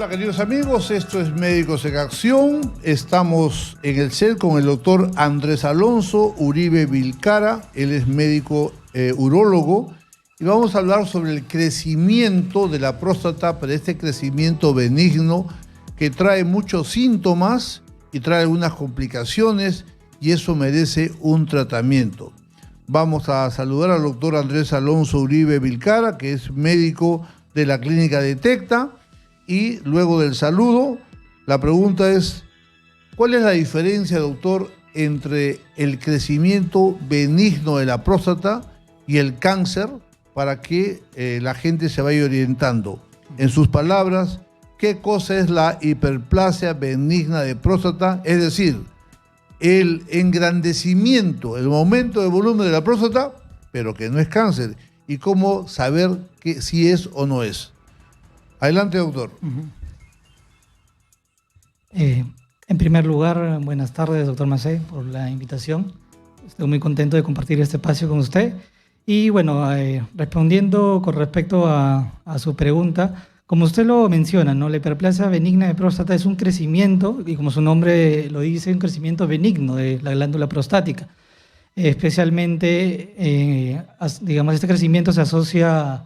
Hola queridos amigos, esto es Médicos en Acción. Estamos en el set con el doctor Andrés Alonso Uribe Vilcara. Él es médico urólogo y vamos a hablar sobre el crecimiento de la próstata, pero este crecimiento benigno que trae muchos síntomas y trae algunas complicaciones y eso merece un tratamiento. Vamos a saludar al doctor Andrés Alonso Uribe Vilcara, que es médico de la clínica Detecta. Y luego del saludo, la pregunta es, ¿cuál es la diferencia, doctor, entre el crecimiento benigno de la próstata y el cáncer para que la gente se vaya orientando? En sus palabras, ¿qué cosa es la hiperplasia benigna de próstata? Es decir, el engrandecimiento, el aumento de volumen de la próstata, pero que no es cáncer. ¿Y cómo saber que si es o no es? Adelante, doctor. En primer lugar, buenas tardes, doctor Macé, por la invitación. Estoy muy contento de compartir este espacio con usted. Y bueno, respondiendo con respecto a su pregunta, como usted lo menciona, ¿no? La hiperplasia benigna de próstata es un crecimiento, y como su nombre lo dice, un crecimiento benigno de la glándula prostática. Especialmente, digamos, este crecimiento se asocia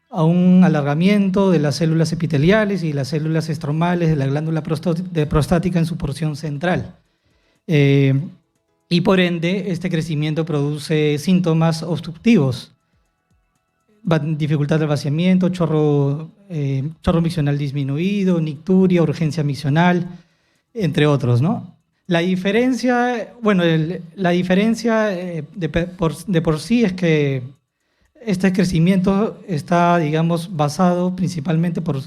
a un alargamiento de las células epiteliales y las células estromales de la glándula prostática en su porción central. Y por ende, este crecimiento produce síntomas obstructivos, dificultad del vaciamiento, chorro miccional disminuido, nicturia, urgencia miccional, entre otros, ¿no? La diferencia, bueno, la diferencia de por sí es que este crecimiento está, digamos, basado principalmente por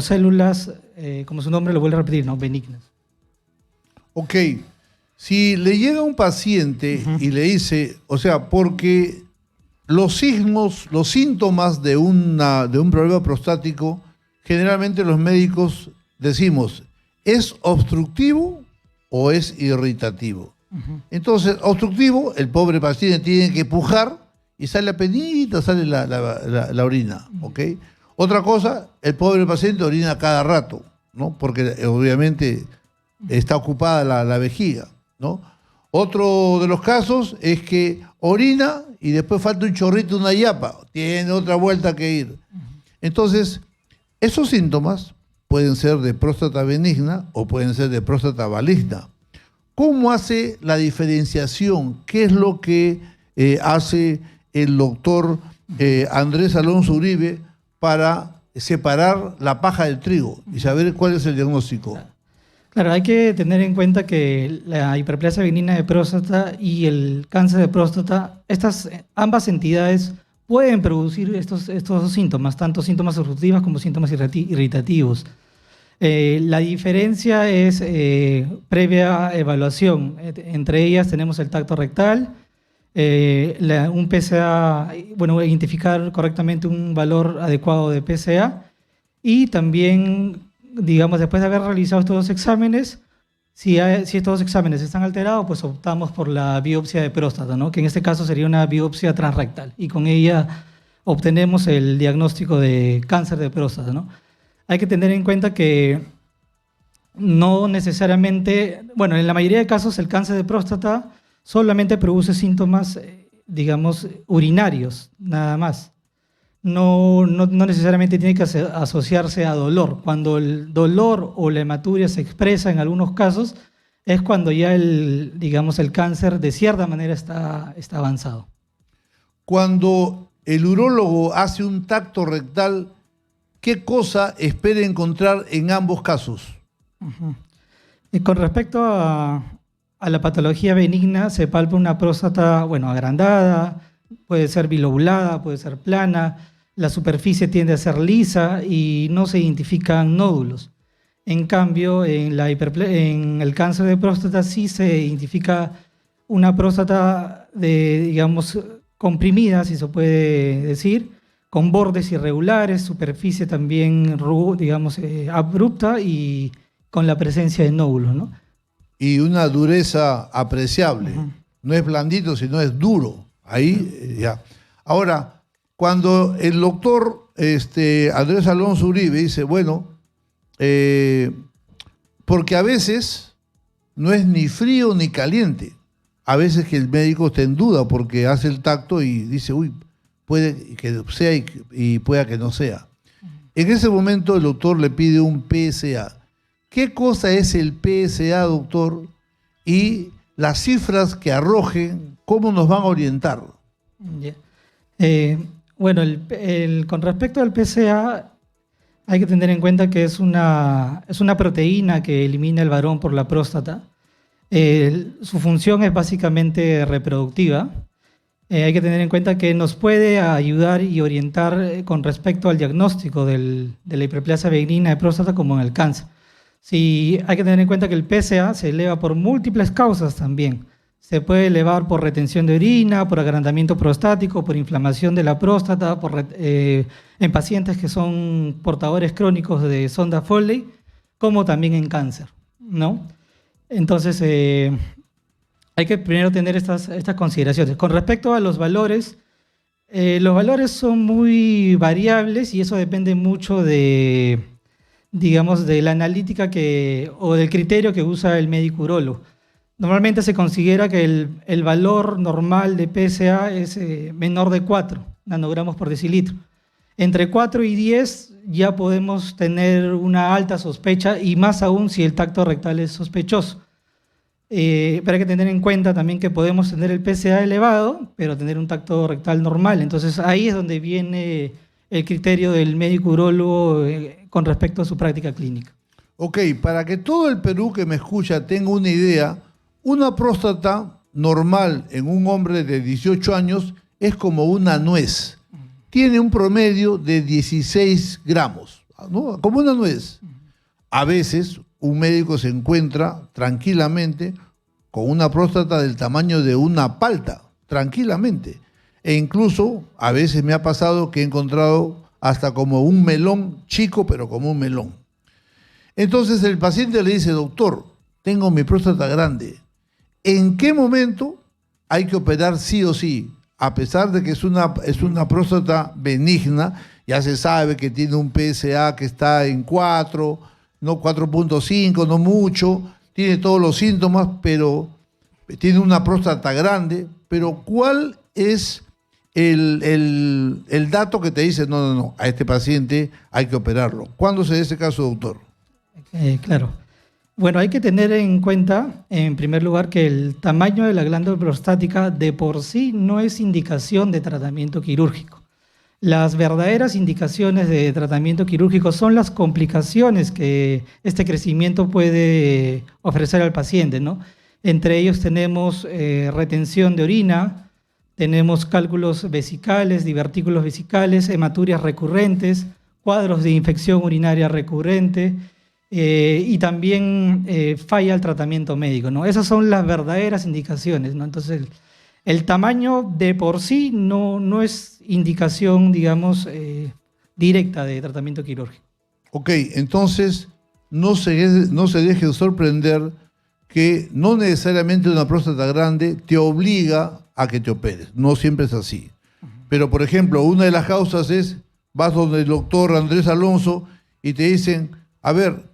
células, como su nombre lo vuelve a repetir, ¿no? Benignas. Ok, si le llega un paciente y le dice, o sea, porque los síntomas de un problema prostático, generalmente los médicos decimos, ¿es obstructivo o es irritativo? Entonces, obstructivo, el pobre paciente tiene que pujar y sale apenita, sale la orina, ¿ok? Otra cosa, el pobre paciente orina cada rato, ¿no? Porque obviamente está ocupada la vejiga, ¿no? Otro de los casos es que orina y después falta un chorrito, una yapa, tiene otra vuelta que ir. Entonces, esos síntomas pueden ser de próstata benigna o pueden ser de próstata maligna. ¿Cómo hace la diferenciación? ¿Qué es lo que hace el doctor Andrés Alonso Uribe para separar la paja del trigo y saber cuál es el diagnóstico? Claro, hay que tener en cuenta que la hiperplasia benigna de próstata y el cáncer de próstata, ambas entidades pueden producir estos síntomas, tanto síntomas obstructivos como síntomas irritativos. La diferencia es previa evaluación. Entre ellas tenemos el tacto rectal, un PSA, bueno, identificar correctamente un valor adecuado de PSA y también, digamos, después de haber realizado estos dos exámenes, si estos dos exámenes están alterados, pues optamos por la biopsia de próstata, ¿no? Que en este caso sería una biopsia transrectal y con ella obtenemos el diagnóstico de cáncer de próstata, ¿no? Hay que tener en cuenta que no necesariamente, bueno, en la mayoría de casos el cáncer de próstata solamente produce síntomas, digamos, urinarios, nada más. No necesariamente tiene que asociarse a dolor. Cuando el dolor o la hematuria se expresa en algunos casos, es cuando ya digamos, el cáncer de cierta manera está avanzado. Cuando el urólogo hace un tacto rectal, ¿qué cosa espera encontrar en ambos casos? Y con respecto a la patología benigna, se palpa una próstata, bueno, agrandada, puede ser bilobulada, puede ser plana, la superficie tiende a ser lisa y no se identifican nódulos. En cambio, en el cáncer de próstata sí se identifica una próstata digamos, comprimida, si se puede decir, con bordes irregulares, superficie también, digamos, abrupta y con la presencia de nódulos, ¿no? Y una dureza apreciable. No es blandito, sino es duro. Ahí ya. Ahora, cuando el doctor Andrés Alonso Uribe dice, bueno, porque a veces no es ni frío ni caliente. A veces que el médico está en duda porque hace el tacto y dice, uy, puede que sea y pueda que no sea. En ese momento el doctor le pide un PSA. ¿Qué cosa es el PSA, doctor? Y las cifras que arrojen, ¿cómo nos van a orientar? Yeah. Bueno, con respecto al PSA, hay que tener en cuenta que es una proteína que elimina el varón por la próstata. Su función es básicamente reproductiva. Hay que tener en cuenta que nos puede ayudar y orientar con respecto al diagnóstico de la hiperplasia benigna de próstata como en el cáncer. Sí, hay que tener en cuenta que el PSA se eleva por múltiples causas también. Se puede elevar por retención de orina, por agrandamiento prostático, por inflamación de la próstata, en pacientes que son portadores crónicos de sonda Foley, como también en cáncer, ¿no? Entonces, hay que primero tener estas consideraciones. Con respecto a los valores son muy variables y eso depende mucho de, digamos, de la analítica o del criterio que usa el médico urólogo. Normalmente se considera que el valor normal de PSA es menor de 4 nanogramos por decilitro. Entre 4 y 10 ya podemos tener una alta sospecha y más aún si el tacto rectal es sospechoso. Pero hay que tener en cuenta también que podemos tener el PSA elevado, pero tener un tacto rectal normal. Entonces ahí es donde viene el criterio del médico urólogo con respecto a su práctica clínica. Ok, para que todo el Perú que me escucha tenga una idea, una próstata normal en un hombre de 18 años es como una nuez. Tiene un promedio de 16 gramos, ¿no? Como una nuez. A veces un médico se encuentra tranquilamente con una próstata del tamaño de una palta, tranquilamente. E incluso a veces me ha pasado que he encontrado hasta como un melón chico, pero como un melón. Entonces el paciente le dice, doctor, tengo mi próstata grande. ¿En qué momento hay que operar sí o sí? A pesar de que es una próstata benigna, ya se sabe que tiene un PSA que está en 4, no 4.5, no mucho, tiene todos los síntomas, pero tiene una próstata grande. Pero ¿cuál es el dato que te dice, no, a este paciente hay que operarlo? ¿Cuándo se da ese caso, doctor? Claro. Bueno, hay que tener en cuenta, en primer lugar, que el tamaño de la glándula prostática de por sí no es indicación de tratamiento quirúrgico. Las verdaderas indicaciones de tratamiento quirúrgico son las complicaciones que este crecimiento puede ofrecer al paciente, ¿no? Entre ellos tenemos retención de orina, tenemos cálculos vesicales, divertículos vesicales, hematurias recurrentes, cuadros de infección urinaria recurrente, y también falla el tratamiento médico, ¿no? Esas son las verdaderas indicaciones, ¿no? Entonces, el tamaño de por sí no es indicación, digamos, directa de tratamiento quirúrgico. Ok, entonces no se deje sorprender que no necesariamente una próstata grande te obliga a que te operes. No siempre es así. Pero, por ejemplo, una de las causas es, vas donde el doctor Andrés Alonso y te dicen, a ver,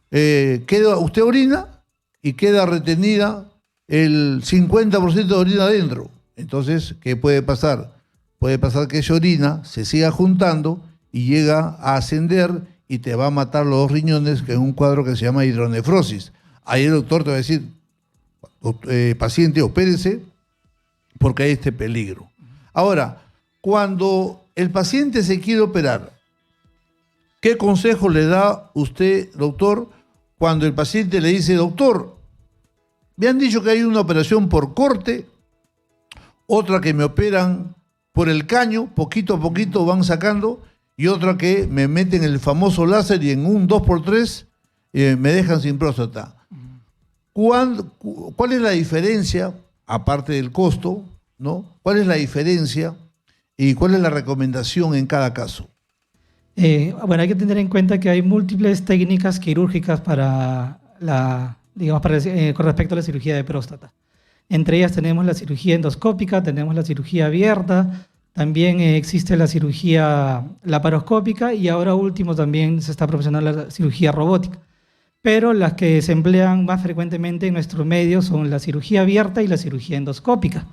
usted orina y queda retenida el 50% de orina adentro. Entonces, ¿qué puede pasar? Puede pasar que esa orina se siga juntando y llega a ascender y te va a matar los 2 riñones, que es un cuadro que se llama hidronefrosis. Ahí el doctor te va a decir, paciente, opérese porque hay este peligro. Ahora, cuando el paciente se quiere operar, ¿qué consejo le da usted, doctor, cuando el paciente le dice, doctor, me han dicho que hay una operación por corte, otra que me operan por el caño, poquito a poquito van sacando, y otra que me meten el famoso láser y en un 2x3 me dejan sin próstata? ¿Cuál es la diferencia, aparte del costo, ¿no? ¿Cuál es la diferencia y cuál es la recomendación en cada caso? Bueno, hay que tener en cuenta que hay múltiples técnicas quirúrgicas con respecto a la cirugía de próstata. Entre ellas tenemos la cirugía endoscópica, tenemos la cirugía abierta, También existe la cirugía laparoscópica y ahora último también se está proporcionando la cirugía robótica. Pero las que se emplean más frecuentemente en nuestro medio son la cirugía abierta y la cirugía endoscópica.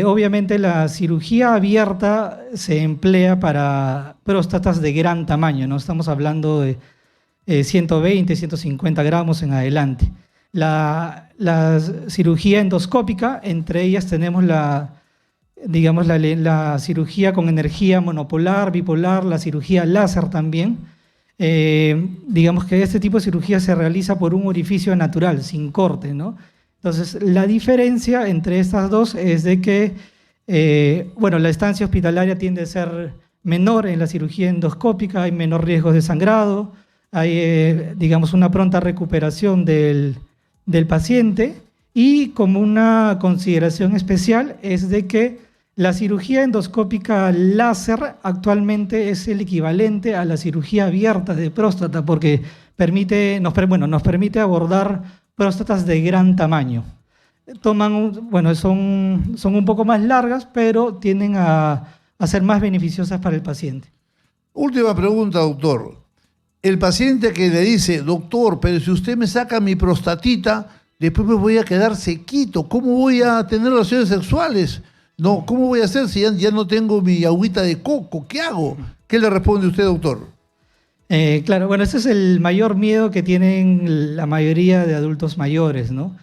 Obviamente la cirugía abierta se emplea para próstatas de gran tamaño, no estamos hablando de 120, 150 gramos en adelante. La cirugía endoscópica, entre ellas tenemos digamos, la cirugía con energía monopolar, bipolar, la cirugía láser también. Digamos que este tipo de cirugía se realiza por un orificio natural, sin corte, ¿no? Entonces, la diferencia entre estas dos es de que, bueno, la estancia hospitalaria tiende a ser menor en la cirugía endoscópica, hay menor riesgo de sangrado, hay, digamos, una pronta recuperación del paciente, y como una consideración especial es de que la cirugía endoscópica láser actualmente es el equivalente a la cirugía abierta de próstata porque nos permite abordar próstatas de gran tamaño. Son un poco más largas, pero tienden a ser más beneficiosas para el paciente. Última pregunta, doctor. El paciente que le dice, doctor, pero si usted me saca mi prostatita, después me voy a quedar sequito, ¿cómo voy a tener relaciones sexuales? No, ¿cómo voy a hacer si ya no tengo mi agüita de coco? ¿Qué hago? ¿Qué le responde usted, doctor? Claro, bueno, ese es el mayor miedo que tienen la mayoría de adultos mayores, ¿no?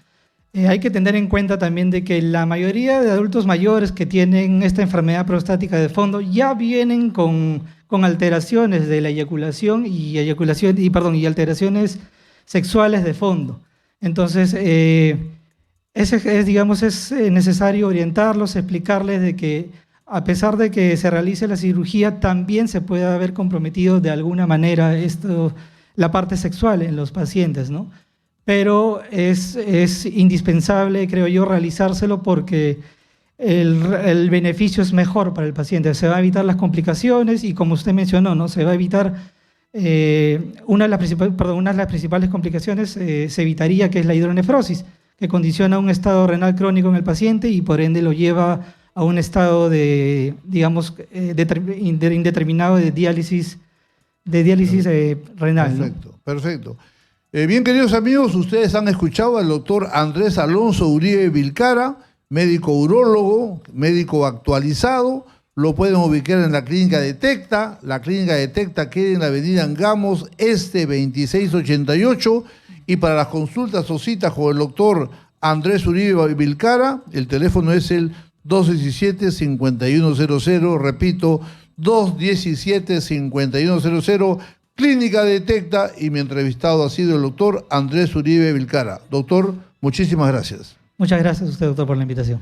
Hay que tener en cuenta también de que la mayoría de adultos mayores que tienen esta enfermedad prostática de fondo ya vienen con alteraciones de la eyaculación y alteraciones sexuales de fondo. Entonces, es necesario orientarlos, explicarles de que a pesar de que se realice la cirugía, también se puede haber comprometido de alguna manera la parte sexual en los pacientes, ¿no? Pero es indispensable, creo yo, realizárselo porque el beneficio es mejor para el paciente. Se va a evitar las complicaciones y, como usted mencionó, ¿no? Se va a evitar una de las principales complicaciones, se evitaría, que es la hidronefrosis, que condiciona un estado renal crónico en el paciente y por ende lo lleva a un estado indeterminado de diálisis renal. Perfecto, ¿no? Perfecto. Bien, queridos amigos, ustedes han escuchado al doctor Andrés Alonso Uribe Vilcara, médico urólogo, médico actualizado. Lo pueden ubicar en la Clínica Detecta. La Clínica Detecta queda en la avenida Angamos, 2688. Y para las consultas o citas con el doctor Andrés Uribe Vilcara, el teléfono es el 217-5100, repito, 217-5100, Clínica Detecta, y mi entrevistado ha sido el doctor Andrés Uribe Vilcara. Doctor, muchísimas gracias. Muchas gracias a usted, doctor, por la invitación.